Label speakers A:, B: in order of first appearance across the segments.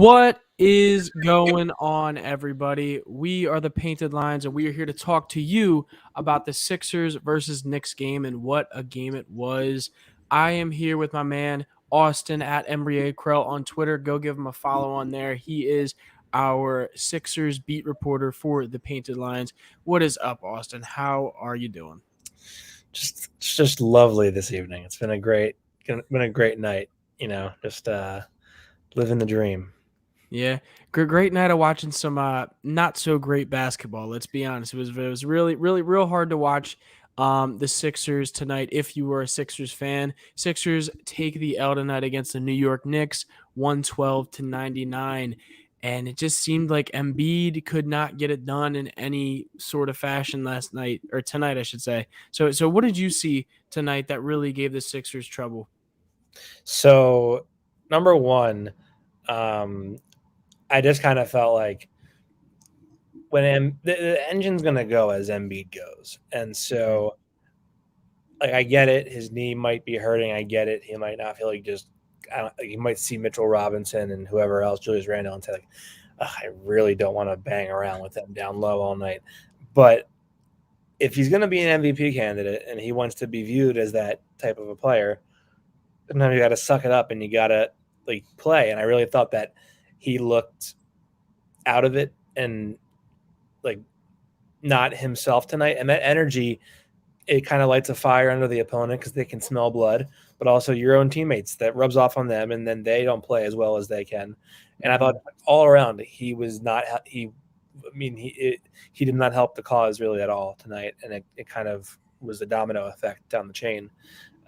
A: What is going on, everybody? We are the Painted Lines, and we are here to talk to you about the Sixers versus Knicks game and what a game it was. I am here with my man, Austin at Embry Krell on Twitter. Go give him a follow on there. He is our Sixers beat reporter for the Painted Lines. What is up, Austin? How are you doing?
B: Just lovely this evening. It's been a great night. Just living the dream.
A: Yeah, great night of watching some not so great basketball. Let's be honest. It was really real hard to watch the Sixers tonight. If you were a Sixers fan, Sixers take the L tonight against the New York Knicks, 112-99, and it just seemed like Embiid could not get it done in any sort of fashion last night or tonight, I should say. So what did you see tonight that really gave the Sixers trouble?
B: So, number one, I just kind of felt like when the engine's going to go as Embiid goes. And so, like, I get it. His knee might be hurting. I get it. He might not feel like you might see Mitchell Robinson and whoever else, Julius Randle, and say, like, I really don't want to bang around with them down low all night. But if he's going to be an MVP candidate and he wants to be viewed as that type of a player, sometimes you got to suck it up and you got to play. And I really thought that he looked out of it and not himself tonight. And that energy, it kind of lights a fire under the opponent because they can smell blood, but also your own teammates, that rubs off on them, and then they don't play as well as they can. And I thought all around he was not he did not help the cause really at all tonight, and it kind of was a domino effect down the chain.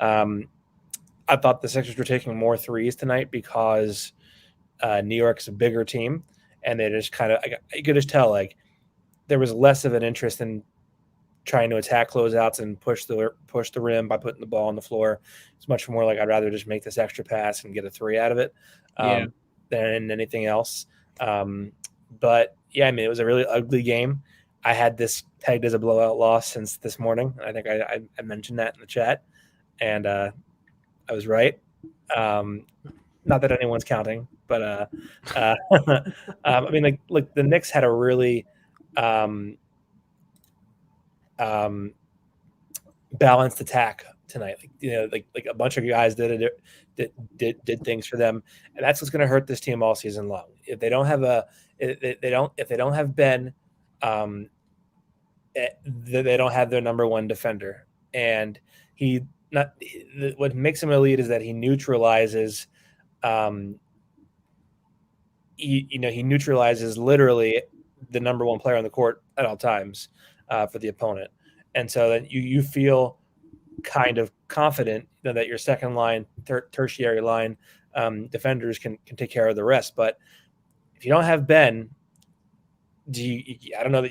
B: I thought the Sixers were taking more threes tonight because New York's a bigger team, and they just kind of you could just tell there was less of an interest in trying to attack closeouts and push the rim by putting the ball on the floor. It's much more like I'd rather just make this extra pass and get a three out of it than anything else. But yeah, I mean, it was a really ugly game. I had this pegged as a blowout loss since this morning. I think I mentioned that in the chat, and I was right. Not that anyone's counting, but I mean, like the Knicks had a really balanced attack tonight. Like a bunch of guys did things for them, and that's what's going to hurt this team all season long. If they don't have if they don't have Ben, they don't have their number one defender, and what makes him elite is that he neutralizes. He neutralizes literally the number one player on the court at all times for the opponent. And so then you feel kind of confident that your second line, tertiary line defenders can take care of the rest. But if you don't have Ben, I don't know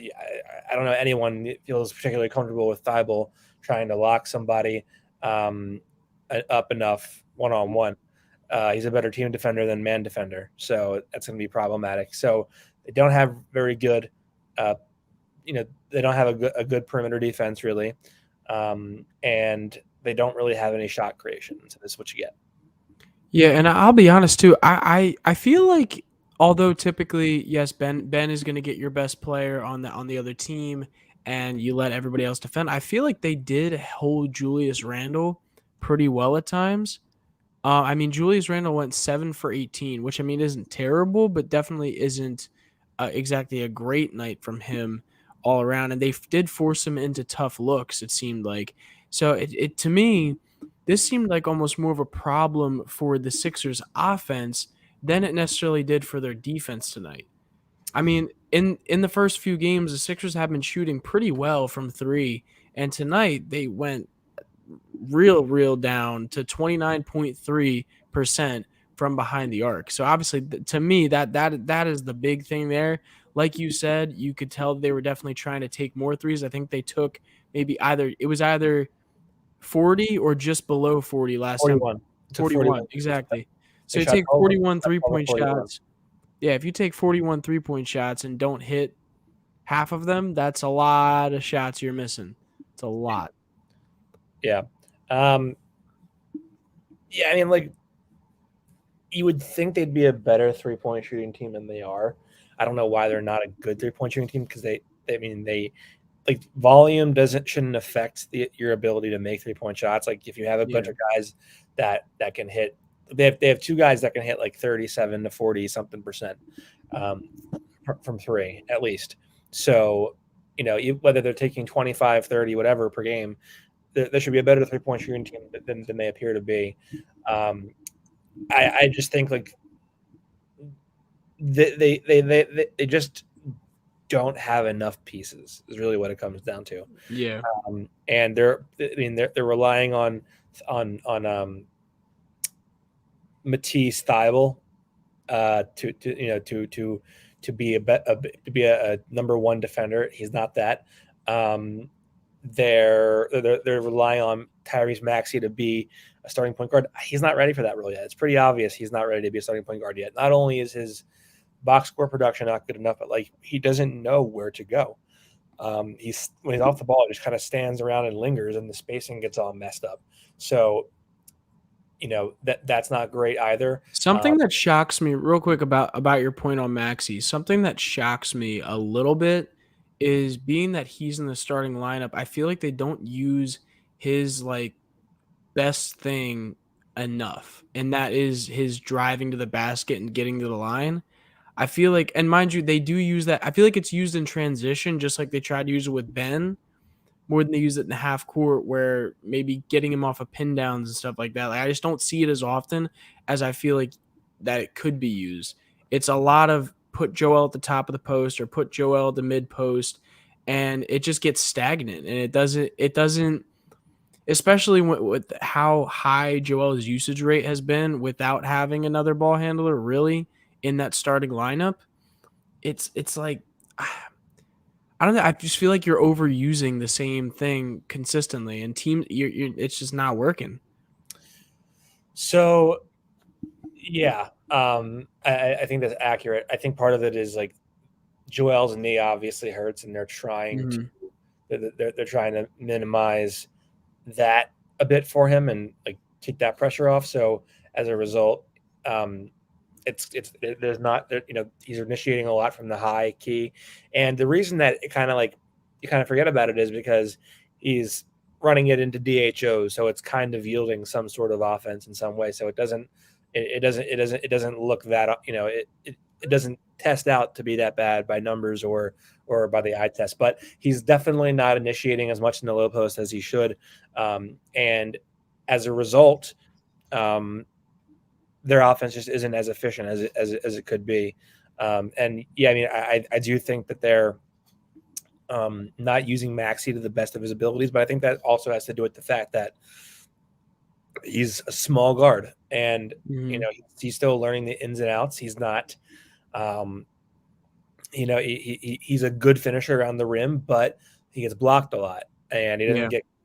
B: anyone that feels particularly comfortable with Thibault trying to lock somebody up enough one-on-one. He's a better team defender than man defender, so that's going to be problematic. So they don't have very good they don't have a good perimeter defense really, and they don't really have any shot creation. So this is what you get.
A: Yeah, and I'll be honest too. I feel like although typically yes, Ben is going to get your best player on the other team, and you let everybody else defend. I feel like they did hold Julius Randle pretty well at times. I mean, Julius Randle went 7 for 18, which I mean isn't terrible, but definitely isn't exactly a great night from him all around. And they did force him into tough looks, it seemed like. So it to me, this seemed like almost more of a problem for the Sixers offense than it necessarily did for their defense tonight. I mean, in the first few games, the Sixers have been shooting pretty well from three, and tonight they went real down to 29.3% from behind the arc. So obviously, to me, that is the big thing there. Like you said, you could tell they were definitely trying to take more threes. I think they took maybe either 40 or just below 40 last
B: 41.
A: time. 41, exactly. So you
B: shot
A: take
B: over
A: 41 3-point
B: 41.
A: shots. Yeah, if you take 41 3-point shots and don't hit half of them, that's a lot of shots you're missing. It's a lot.
B: Yeah. I mean, like, you would think they'd be a better 3-point shooting team than they are. I don't know why they're not a good 3-point shooting team because they like volume shouldn't affect your ability to make 3-point shots. Like if you have a bunch of guys that can hit, they have 2 guys that can hit like 37 to 40 something percent from 3 at least. So, whether they're taking 25, 30, whatever per game, there should be a better 3-point shooting team than they appear to be. I just think like they just don't have enough pieces is really what it comes down to.
A: Yeah.
B: And they're relying on Matisse Thybulle to be a number 1 defender. He's not that. They're relying on Tyrese Maxey to be a starting point guard. He's not ready for that role yet. It's pretty obvious he's not ready to be a starting point guard yet. Not only is his box score production not good enough, but like he doesn't know where to go. When he's off the ball, he just kind of stands around and lingers, and the spacing gets all messed up. So, that's not great either.
A: Something that shocks me real quick about your point on Maxey, something that shocks me a little bit is being that he's in the starting lineup. I feel like they don't use his like best thing enough, and that is his driving to the basket and getting to the line. I feel like, and mind you, they do use that. I feel like it's used in transition, just like they tried to use it with Ben, more than they use it in the half court, where maybe getting him off of pin downs and stuff like that. Like, I just don't see it as often as I feel like that it could be used. It's a lot of put Joel at the top of the post or put Joel at the mid post, and it just gets stagnant. And it doesn't, especially with how high Joel's usage rate has been without having another ball handler really in that starting lineup. It's like, I don't know. I just feel like you're overusing the same thing consistently, and it's just not working.
B: So, yeah, I think that's accurate. I think part of it is like Joel's knee obviously hurts, and they're trying they're trying to minimize that a bit for him and like take that pressure off. So as a result, there's not, he's initiating a lot from the high key, and the reason that it kind of like you kind of forget about it is because he's running it into DHO, so it's kind of yielding some sort of offense in some way. So it doesn't look that it doesn't test out to be that bad by numbers or by the eye test, but he's definitely not initiating as much in the low post as he should, and as a result, their offense just isn't as efficient as it could be. And yeah, I mean, I do think that they're not using Maxey to the best of his abilities, but I think that also has to do with the fact that he's a small guard, and he's still learning the ins and outs. He's not, he's a good finisher around the rim, but he gets blocked a lot, and he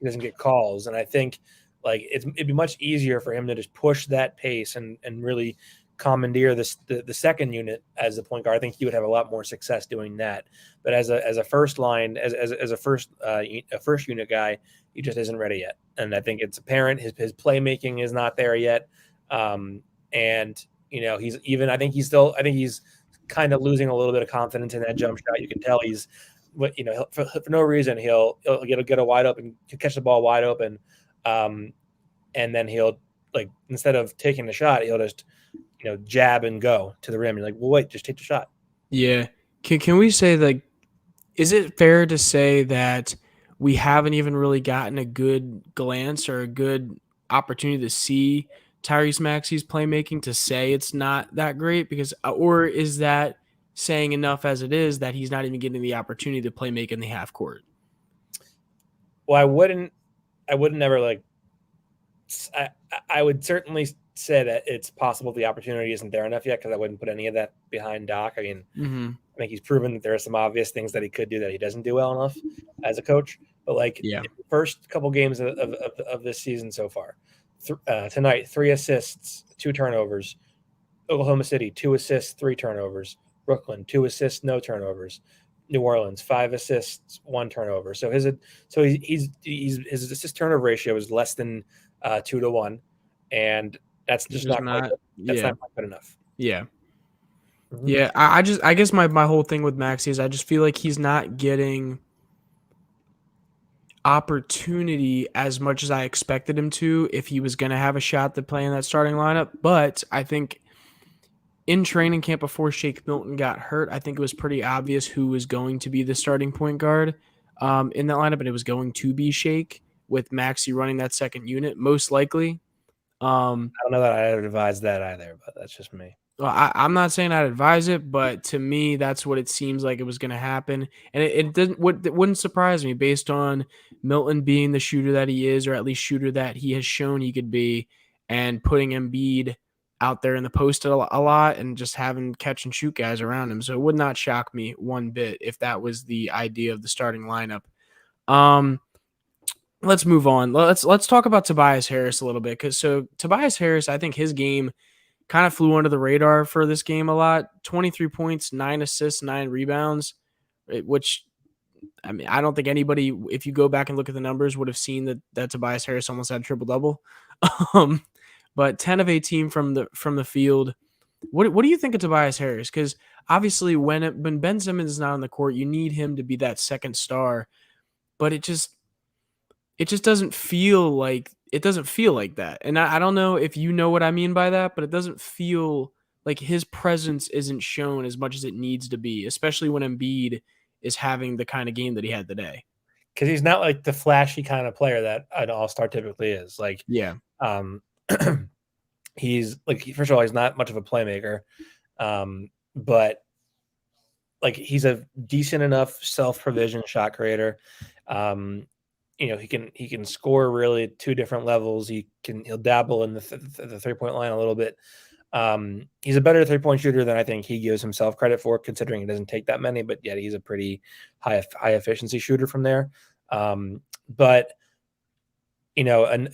B: doesn't get calls. And I think like it'd be much easier for him to just push that pace and really commandeer the second unit as the point guard. I think he would have a lot more success doing that. But as a first line, as a first unit guy, he just isn't ready yet. And I think it's apparent his playmaking is not there yet. And I think he's kind of losing a little bit of confidence in that jump shot. You can tell he's, for no reason he'll get a wide open, catch the ball wide open, and then he'll like instead of taking the shot, he'll just jab and go to the rim. You're like, well, wait, just take the shot.
A: Yeah. Can we say like, is it fair to say that we haven't even really gotten a good glance or a good opportunity to see Tyrese Maxey's playmaking to say it's not that great? Because, or is that saying enough as it is that he's not even getting the opportunity to play make in the half court?
B: Well, I wouldn't ever like. I would certainly say that it's possible the opportunity isn't there enough yet, because I wouldn't put any of that behind Doc. I mean, I think he's proven that there are some obvious things that he could do that he doesn't do well enough as a coach. But like the first couple games of this season so far, tonight 3 assists, 2 turnovers. Oklahoma City 2 assists, 3 turnovers. Brooklyn 2 assists, no turnovers. New Orleans 5 assists, 1 turnover. So his assist turnover ratio is less than 2 to 1, and That's
A: It's
B: just
A: just
B: not quite
A: not.
B: good. That's
A: Yeah.
B: not quite good enough.
A: Yeah.
B: Mhm.
A: Yeah. I guess my whole thing with Maxey is I just feel like he's not getting opportunity as much as I expected him to if he was going to have a shot to play in that starting lineup. But I think in training camp before Shake Milton got hurt, I think it was pretty obvious who was going to be the starting point guard in that lineup, and it was going to be Shake with Maxey running that second unit, most likely.
B: I don't know that I would advise that either, but that's just me.
A: Well, I'm not saying I'd advise it, but to me, that's what it seems like it was going to happen, and it didn't. It wouldn't surprise me based on Milton being the shooter that he is, or at least shooter that he has shown he could be, and putting Embiid out there in the post a lot, and just having catch and shoot guys around him. So it would not shock me one bit if that was the idea of the starting lineup. Um, let's move on. Let's talk about Tobias Harris a little bit because Tobias Harris, I think his game kind of flew under the radar for this game a lot. 23 points, 9 assists, 9 rebounds, which I mean, I don't think anybody, if you go back and look at the numbers, would have seen that Tobias Harris almost had a triple double. um, but 10 of 18 from the field. What do you think of Tobias Harris? Because obviously, when Ben Simmons is not on the court, you need him to be that second star. But it just doesn't feel like that. And I don't know if you know what I mean by that, but it doesn't feel like his presence isn't shown as much as it needs to be, especially when Embiid is having the kind of game that he had today.
B: Because he's not like the flashy kind of player that an all-star typically is. Like,
A: Yeah.
B: um, he's like, first of all, he's not much of a playmaker, but like he's a decent enough self-provision shot creator. He can score really at two different levels. He'll dabble in the 3-point line a little bit. He's a better 3-point shooter than I think he gives himself credit for, considering he doesn't take that many, but yet he's a pretty high efficiency shooter from there. But and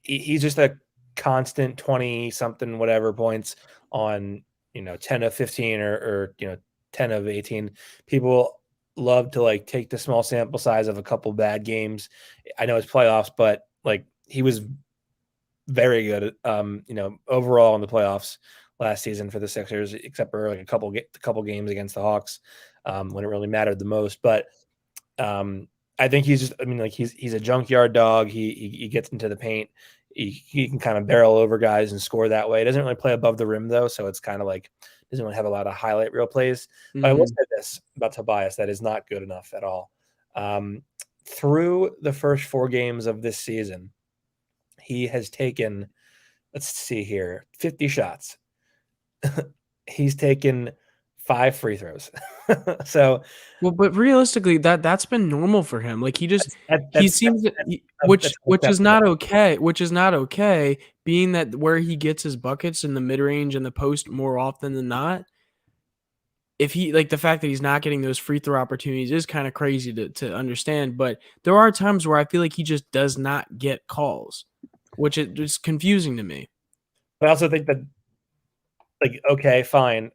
B: he's just a constant 20 something whatever points on 10 of 15 or 10 of 18. People love to like take the small sample size of a couple bad games. I know it's playoffs, but like he was very good overall in the playoffs last season for the Sixers, except for like a couple games against the Hawks when it really mattered the most. But I think he's a junkyard dog. He gets into the paint. He can kind of barrel over guys and score that way. He doesn't really play above the rim though, so it's kind of like doesn't really have a lot of highlight reel plays. But I will say this about Tobias, that is not good enough at all. Through the first 4 games of this season, he has taken, let's see here, 50 shots. He's taken 5 free throws. So,
A: well, but realistically, that's been normal for him. Like he seems which is not okay. Which is not okay, being that where he gets his buckets in the mid range and the post more often than not. If he like the fact that he's not getting those free throw opportunities is kind of crazy to understand. But there are times where I feel like he just does not get calls, which is confusing to me.
B: But I also think that, like, okay, fine,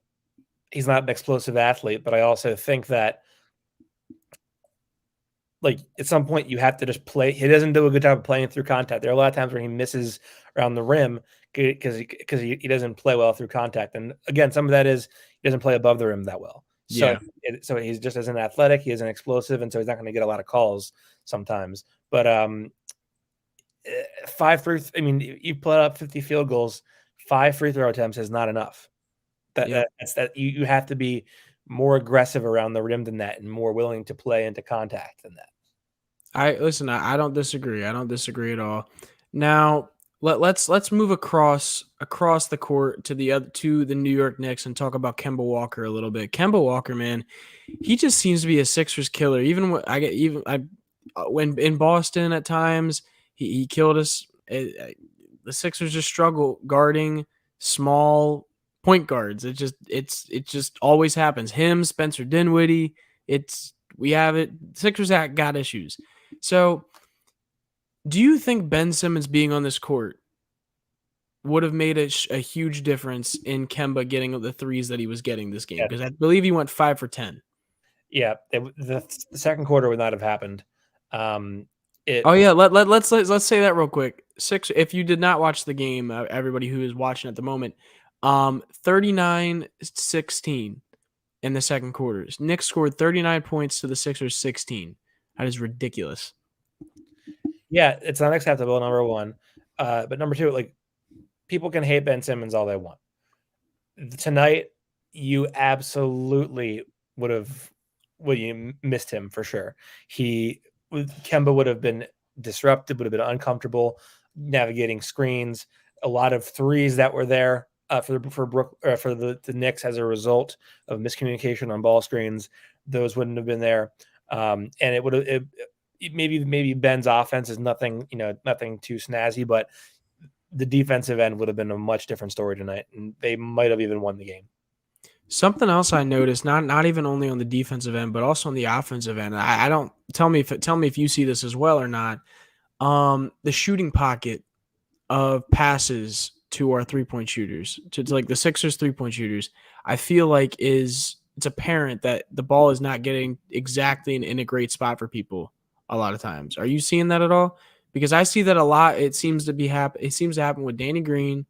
B: he's not an explosive athlete, but I also think that, like, at some point you have to just play. He doesn't do a good job of playing through contact. There are a lot of times where he misses around the rim because he doesn't play well through contact. And again, some of that is he doesn't play above the rim that well. So,
A: Yeah.
B: so he's just isn't athletic. He isn't explosive, and so he's not going to get a lot of calls sometimes. But 5 free. I mean, you put up 50 field goals. 5 free throw attempts is not enough. That's you have to be more aggressive around the rim than that, and more willing to play into contact than that.
A: I don't disagree. I don't disagree at all. Now let's move across the court to the New York Knicks and talk about Kemba Walker a little bit. Kemba Walker, man, he just seems to be a Sixers killer. When in Boston at times he killed us. The Sixers just struggle guarding small point guards. It just always happens. Him, Spencer Dinwiddie. We have it. Sixers got issues. So, do you think Ben Simmons being on this court would have made a huge difference in Kemba getting the threes that he was getting this game? Because I believe he went 5 for 10.
B: Yeah, the second quarter would not have happened.
A: Let's say that real quick. If you did not watch the game, everybody who is watching at the moment, 39-16 in the second quarters. Knicks scored 39 points to the Sixers 16. That is ridiculous.
B: Yeah, it's unacceptable, number one. But number two, like, people can hate Ben Simmons all they want. Tonight, you absolutely you missed him for sure. Kemba would have been disrupted, would have been uncomfortable navigating screens. A lot of threes that were there for the Knicks as a result of miscommunication on ball screens. Those wouldn't have been there, and it would have. Maybe Ben's offense is nothing too snazzy, but the defensive end would have been a much different story tonight, and they might have even won the game.
A: Something else I noticed, not even only on the defensive end, but also on the offensive end. I don't tell me if you see this as well or not. The shooting pocket of passes to our 3-point shooters, to like the Sixers 3-point shooters, I feel like it's apparent that the ball is not getting exactly in a great spot for people a lot of times. Are you seeing that at all? Because I see that a lot. It seems to happen with Danny Green.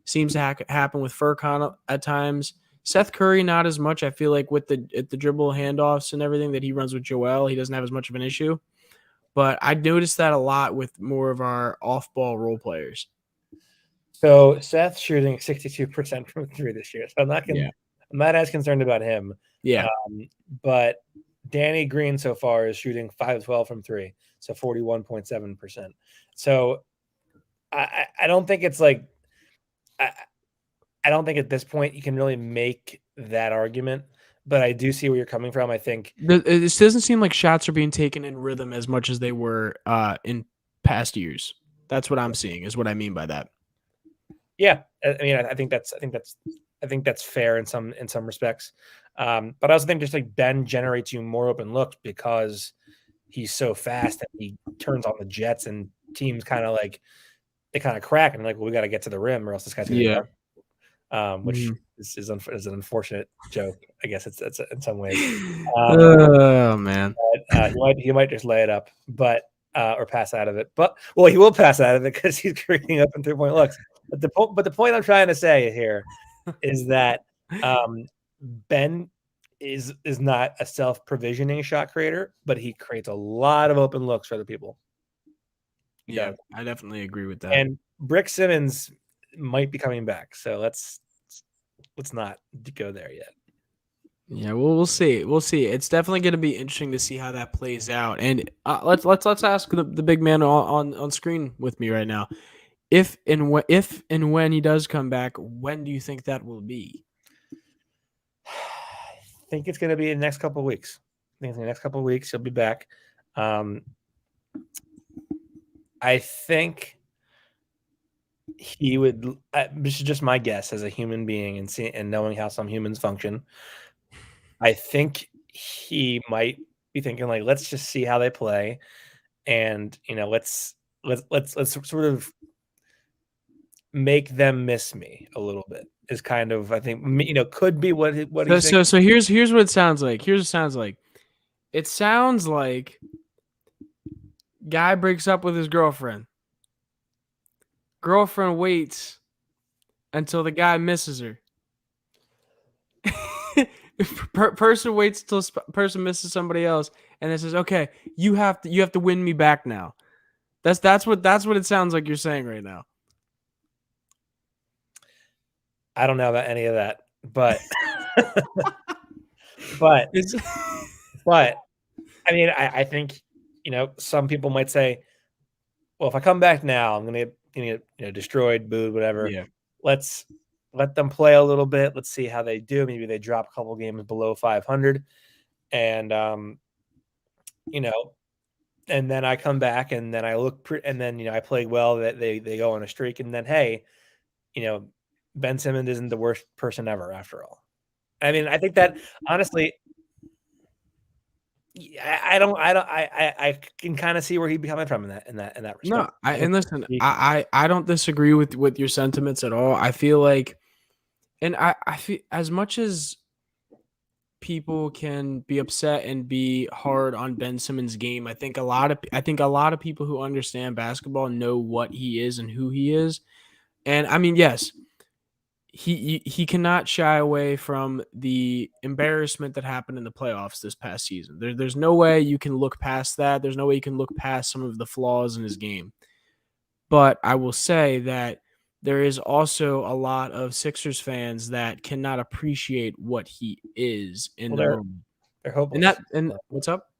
A: Seems to happen with Furkan at times. Seth Curry, not as much. I feel like with the dribble handoffs and everything that he runs with Joel, he doesn't have as much of an issue. But I noticed that a lot with more of our off-ball role players.
B: So Seth's shooting 62% from three this year. So I'm not as concerned about him.
A: Yeah.
B: But Danny Green so far is shooting 5-12 from three, so 41.7%. So I don't think it's like I don't think at this point you can really make that argument, but I do see where you're coming from. I think
A: this doesn't seem like shots are being taken in rhythm as much as they were in past years. That's what I'm seeing. Is what I mean by that.
B: Yeah, I mean, I think that's fair in some respects, but I also think just like Ben generates you more open looks because he's so fast that he turns on the jets and teams kind of like they kind of crack and like, well, we got to get to the rim or else this guy's going to which is an unfortunate joke. I guess it's in some ways.
A: Oh man,
B: but, he might just lay it up, but or pass out of it. But well, he will pass out of it because he's creating up in 3-point looks. But the point I'm trying to say here is that Ben is not a self-provisioning shot creator, but he creates a lot of open looks for other people.
A: Yeah, I definitely agree with that.
B: And Brick Simmons might be coming back, so let's not go there yet.
A: Yeah, well, we'll see. We'll see. It's definitely going to be interesting to see how that plays out. And let's ask the big man on screen with me right now. If and when he does come back, when do you think that will be?
B: I think it's going to be in the next couple of weeks. I think in the next couple of weeks he'll be back. I think he would. This is just my guess as a human being and knowing how some humans function. I think he might be thinking like, let's just see how they play, and let's sort of make them miss me a little bit. Is kind of I think could be what he's thinking.
A: So here's what it sounds like. Here's what it sounds like. It sounds like guy breaks up with his girlfriend. Girlfriend waits until the guy misses her. Person waits till person misses somebody else, and it says, "Okay, you have to win me back now." That's what it sounds like you're saying right now.
B: I don't know about any of that, but but I mean, I think some people might say, well, if I come back now, I'm gonna get destroyed, booed, whatever.
A: Yeah.
B: Let's let them play a little bit. Let's see how they do. Maybe they drop a couple games below 500, and and then I come back and then I look and then I play well. That they go on a streak, and then hey, Ben Simmons isn't the worst person ever after all. I mean, I think that honestly, I can kind of see where he'd be coming from in that respect.
A: No, listen, I don't disagree with your sentiments at all. I feel like, and I feel as much as people can be upset and be hard on Ben Simmons' game. I think a lot of people who understand basketball know what he is and who he is. And I mean, yes, he cannot shy away from the embarrassment that happened in the playoffs this past season. There's no way you can look past that. There's no way you can look past some of the flaws in his game. But I will say that there is also a lot of Sixers fans that cannot appreciate what he is in the moment.
B: They're hopeless.
A: And what's up?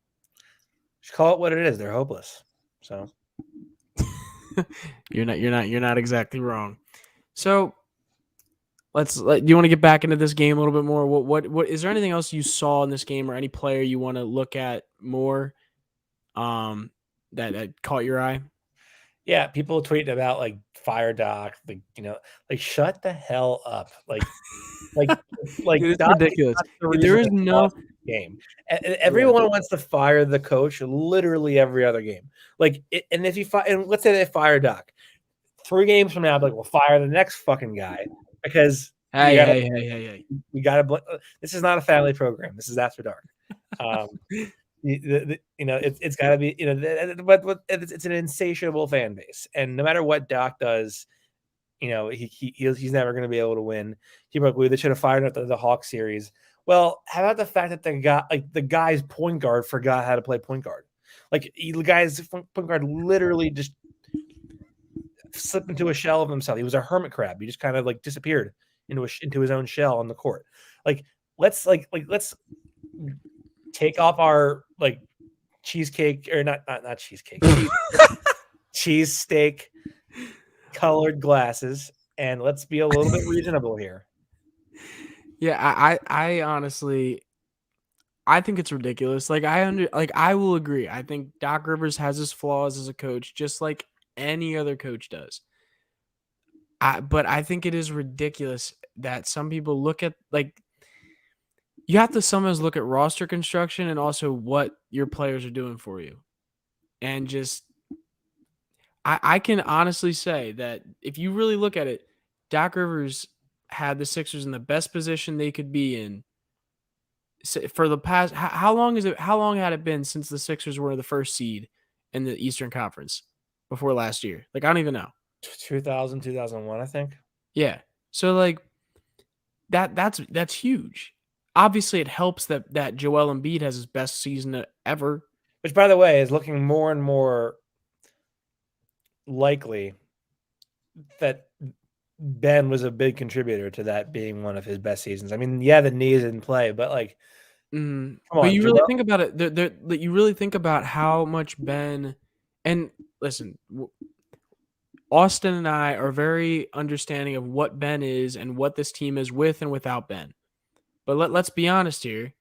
B: Just call it what it is. They're hopeless. So
A: you're not exactly wrong. So do you want to get back into this game a little bit more? What is there anything else you saw in this game or any player you want to look at more that caught your eye?
B: Yeah, people tweeting about like fire Doc, like shut the hell up. Like
A: Dude, it's
B: Doc
A: ridiculous.
B: the
A: There is no
B: game. Everyone wants to fire the coach literally every other game. And if you and let's say they fire Doc 3 games from now, like we'll fire the next fucking guy because
A: hey.
B: We gotta. This is not a family program. This is After Dark. It's got to be, but it's an insatiable fan base, and no matter what Doc does, he's never going to be able to win. People are like, they should have fired at the Hawks series. Well, how about the fact that the guy's point guard forgot how to play point guard? Like the guy's point guard literally just slipped into a shell of himself. He was a hermit crab. He just kind of like disappeared into his own shell on the court. Let's take off our cheesecake or not cheesecake, cheese steak colored glasses, and let's be a little bit reasonable here.
A: Yeah, I honestly, I think it's ridiculous. I will agree. I think Doc Rivers has his flaws as a coach, just like any other coach does. But I think it is ridiculous that some people look at you have to sometimes look at roster construction and also what your players are doing for you. And just I can honestly say that if you really look at it, Doc Rivers had the Sixers in the best position they could be in for the past how long had it been since the Sixers were the first seed in the Eastern Conference before last year? I don't even know.
B: 2001, I think.
A: Yeah. So that's huge. Obviously, it helps that Joel Embiid has his best season ever.
B: Which, by the way, is looking more and more likely that Ben was a big contributor to that being one of his best seasons. I mean, yeah, the knees didn't play, but
A: but you really think about it. You really think about how much Ben and listen, Austin and I are very understanding of what Ben is and what this team is with and without Ben. But let's be honest here.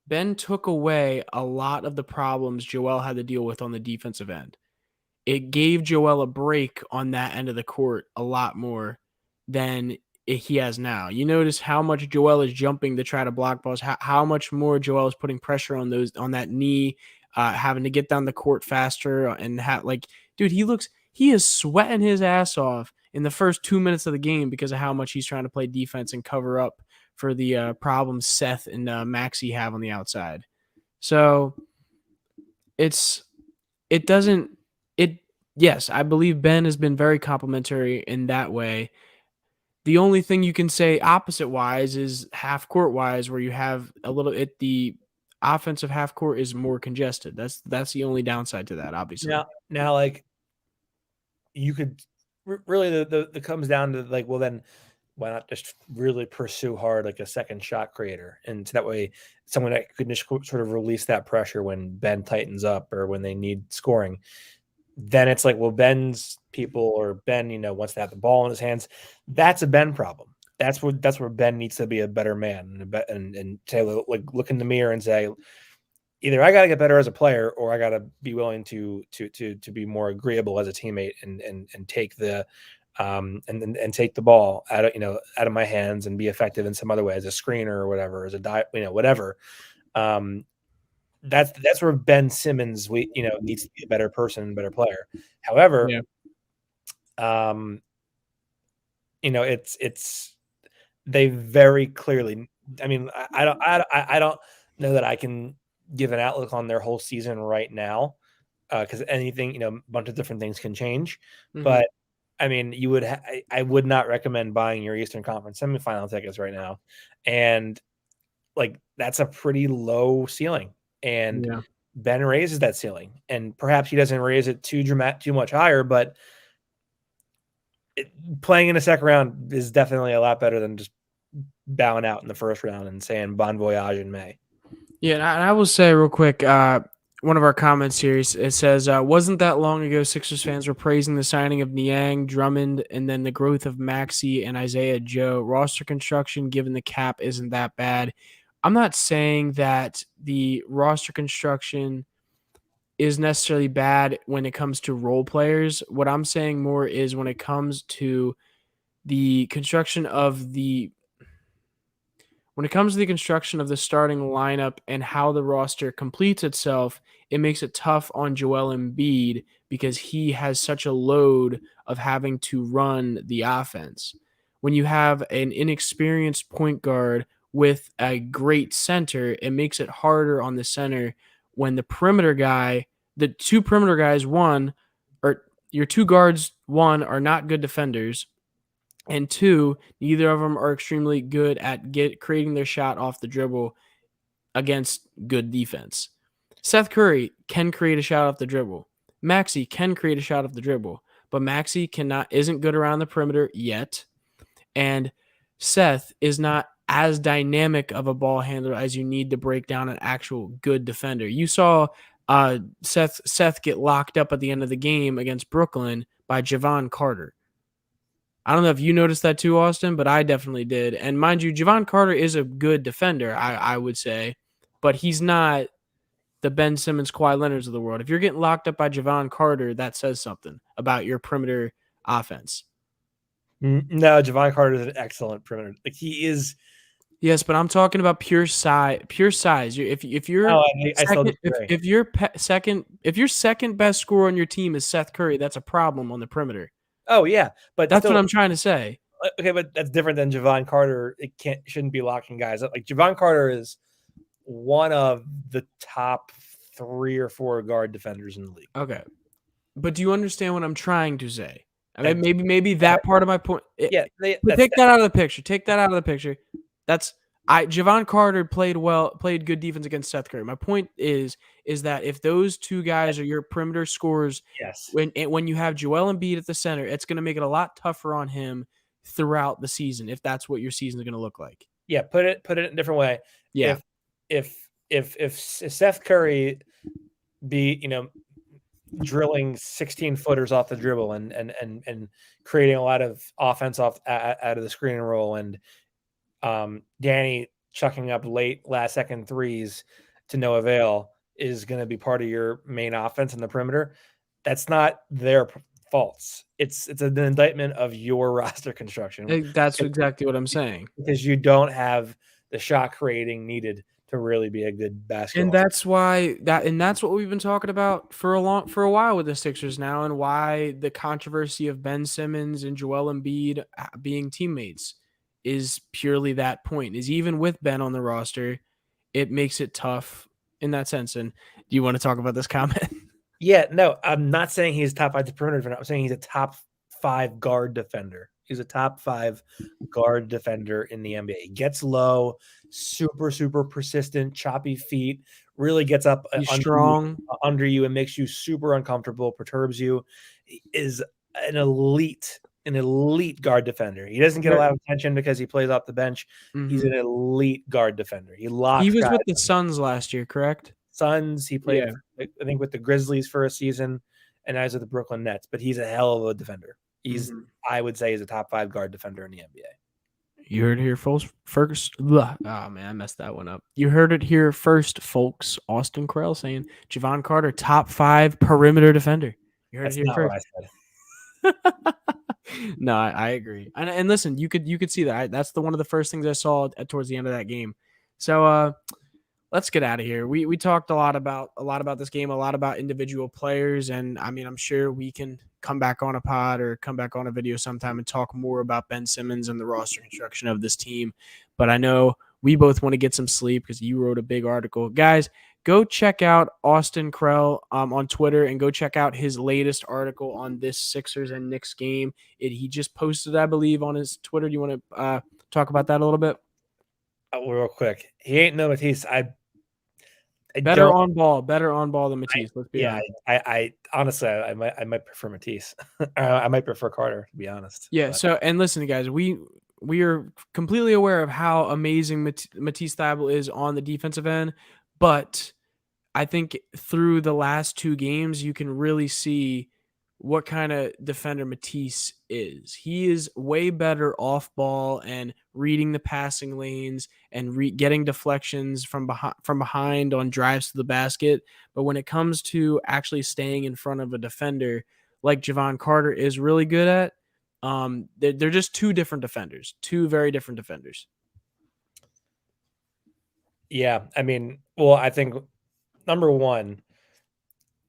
A: Ben took away a lot of the problems Joel had to deal with on the defensive end. It gave Joel a break on that end of the court a lot more than he has now. You notice how much Joel is jumping to try to block balls, how much more Joel is putting pressure on on that knee, having to get down the court faster, and dude, he is sweating his ass off in the first 2 minutes of the game because of how much he's trying to play defense and cover up for the problems Seth and Maxey have on the outside. So yes, I believe Ben has been very complimentary in that way. The only thing you can say opposite wise is half court wise, where you have the offensive half court is more congested. That's the only downside to that, obviously.
B: Now you could really the comes down to well then why not just really pursue hard a second shot creator, and so that way someone that could just sort of release that pressure when Ben tightens up or when they need scoring. Then it's Ben's people or Ben wants to have the ball in his hands. That's a Ben problem. That's where Ben needs to be a better man and say look in the mirror and say either I got to get better as a player or I got to be willing to be more agreeable as a teammate and take the and take the ball out of my hands and be effective in some other way as a screener or whatever, as a whatever. That's where Ben Simmons needs to be a better person, better player. However, it's they very clearly I mean, I don't know that I can give an outlook on their whole season right now, because anything, a bunch of different things can change.
A: Mhm.
B: But I mean, I would not recommend buying your Eastern Conference semifinal tickets right now, and like that's a pretty low ceiling, and
A: Yeah.
B: Ben raises that ceiling, and perhaps he doesn't raise it too much higher, but playing in the second round is definitely a lot better than just bowing out in the first round and saying bon voyage in May.
A: Yeah, and I will say real quick, one of our comments here, it says, wasn't that long ago Sixers fans were praising the signing of Niang, Drummond, and then the growth of Maxey and Isaiah Joe. Roster construction, given the cap, isn't that bad. I'm not saying that the roster construction is necessarily bad when it comes to role players. What I'm saying more is when it comes to the construction of the when it comes to the construction of the starting lineup and how the roster completes itself, it makes it tough on Joel Embiid because he has such a load of having to run the offense. When you have an inexperienced point guard with a great center, it makes it harder on the center when the two perimeter guys, or your two guards, are not good defenders, and two, neither of them are extremely good at creating their shot off the dribble against good defense. Seth Curry can create a shot off the dribble. Maxey can create a shot off the dribble, but Maxey isn't good around the perimeter yet, and Seth is not as dynamic of a ball handler as you need to break down an actual good defender. You saw Seth get locked up at the end of the game against Brooklyn by Javon Carter. I don't know if you noticed that too, Austin, but I definitely did. And mind you, Javon Carter is a good defender, I would say, but he's not the Ben Simmons, Kawhi Leonards of the world. If you're getting locked up by Javon Carter, that says something about your perimeter offense.
B: No, Javon Carter is an excellent perimeter. Like he is.
A: Yes, but I'm talking about pure size. Pure size. If you're
B: No, I still
A: second,
B: disagree.
A: if your second best scorer on your team is Seth Curry, that's a problem on the perimeter.
B: Oh yeah, but
A: That's
B: still,
A: what I'm trying to say.
B: okay, but that's different than Javon Carter. Shouldn't be locking guys up. Like Javon Carter is one of the top 3 or 4 guard defenders in the league.
A: Okay. But do you understand what I'm trying to say? I mean, maybe that part of my point.
B: Yeah,
A: But take that out of the picture. Take that out of the picture. Javon Carter played good defense against Seth Curry. My point is that if those two guys are your perimeter scorers,
B: yes.
A: when you have Joel Embiid at the center, it's going to make it a lot tougher on him throughout the season if that's what your season is going to look like.
B: Yeah, put it in a different way.
A: Yeah.
B: If Seth Curry be drilling 16-footers off the dribble and creating a lot of offense out of the screen and roll, and Danny chucking up last second threes to no avail is going to be part of your main offense in the perimeter. That's not their faults. It's an indictment of your roster construction.
A: That's exactly what I'm saying.
B: Because you don't have the shot creating needed to really be a good basketball.
A: And that's what we've been talking about for a while with the Sixers now, and why the controversy of Ben Simmons and Joel Embiid being teammates is purely that point. Is even with Ben on the roster, it makes it tough in that sense. And do you want to talk about this comment?
B: Yeah, no, I'm not saying he's top 5 perimeter defender. I'm saying he's a top 5 guard defender. He's a top 5 guard defender in the NBA. He gets low, super, super persistent, choppy feet, really gets up
A: He's strong
B: under you and makes you super uncomfortable, perturbs you. He is an elite guard defender. He doesn't get a lot of attention because he plays off the bench. Mm-hmm. He's an elite guard defender. He was
A: with the Suns last year, correct?
B: Suns. He played, I think, with the Grizzlies for a season, and now he's with the Brooklyn Nets. But he's a hell of a defender. He's, I would say, he's a top 5 guard defender in the NBA.
A: You heard it here first. Oh man, I messed that one up. You heard it here first, folks. Austin Krell saying Javon Carter, top 5 perimeter defender. You heard it here first. What I said. No, I agree. And listen, you could see that. That's one of the first things I saw towards the end of that game. So let's get out of here. We talked a lot about this game, a lot about individual players, and I mean, I'm sure we can come back on a pod or come back on a video sometime and talk more about Ben Simmons and the roster construction of this team. But I know we both want to get some sleep because you wrote a big article. Guys, go check out Austin Krell on Twitter and go check out his latest article on this Sixers and Knicks game. He just posted, I believe, on his Twitter. Do you want to talk about that a little bit?
B: Real quick, he ain't no Matisse. I
A: better on ball than Matisse. Let's be honest.
B: I honestly, I might prefer Matisse. I might prefer Carter, to be honest.
A: Yeah. But. So, and listen, guys, we are completely aware of how amazing Matisse Thybulle is on the defensive end, but I think through the last 2 games, you can really see what kind of defender Matisse is. He is way better off ball and reading the passing lanes and getting deflections from behind on drives to the basket. But when it comes to actually staying in front of a defender, like Javon Carter is really good at, they're just 2 different defenders, 2 very different defenders.
B: Yeah, I mean, well, I think number one,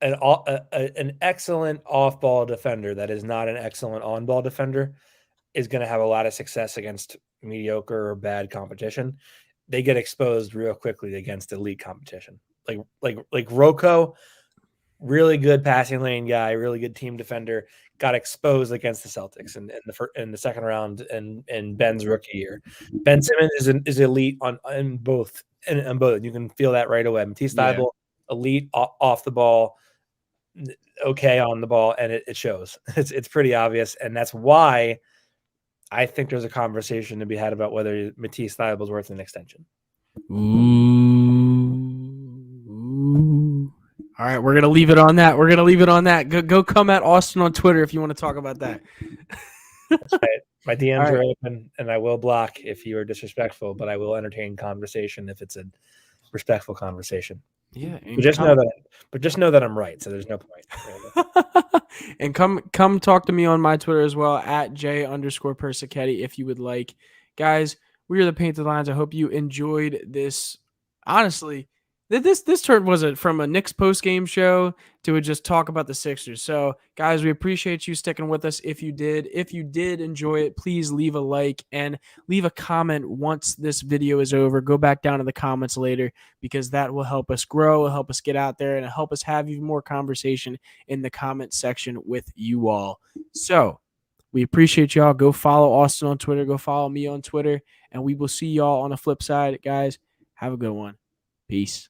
B: an excellent off-ball defender that is not an excellent on-ball defender is going to have a lot of success against mediocre or bad competition. They get exposed real quickly against elite competition. Like Rocco, really good passing lane guy, really good team defender, got exposed against the Celtics in the second round in Ben's rookie year. Ben Simmons is elite on both. And both, you can feel that right away. Matisse Thybulle, elite off the ball, okay on the ball, and it shows. It's pretty obvious, and that's why I think there's a conversation to be had about whether Matisse Thybulle is worth an extension.
A: Ooh. All right, we're gonna leave it on that. Go come at Austin on Twitter if you want to talk about that.
B: That's right. My DMs are open, and I will block if you are disrespectful, but I will entertain conversation if it's a respectful conversation.
A: Yeah,
B: but just know that I'm right, so there's no point.
A: And come talk to me on my Twitter as well at J_Persichetti if you would like. Guys, we are the Painted Lines. I hope you enjoyed this. Honestly, this turn was from a Knicks post game show to just talk about the Sixers. So, guys, we appreciate you sticking with us. If you did enjoy it, please leave a like and leave a comment once this video is over. Go back down to the comments later because that will help us grow, will help us get out there, and help us have even more conversation in the comment section with you all. So, we appreciate y'all. Go follow Austin on Twitter. Go follow me on Twitter, and we will see y'all on the flip side, guys. Have a good one. Peace.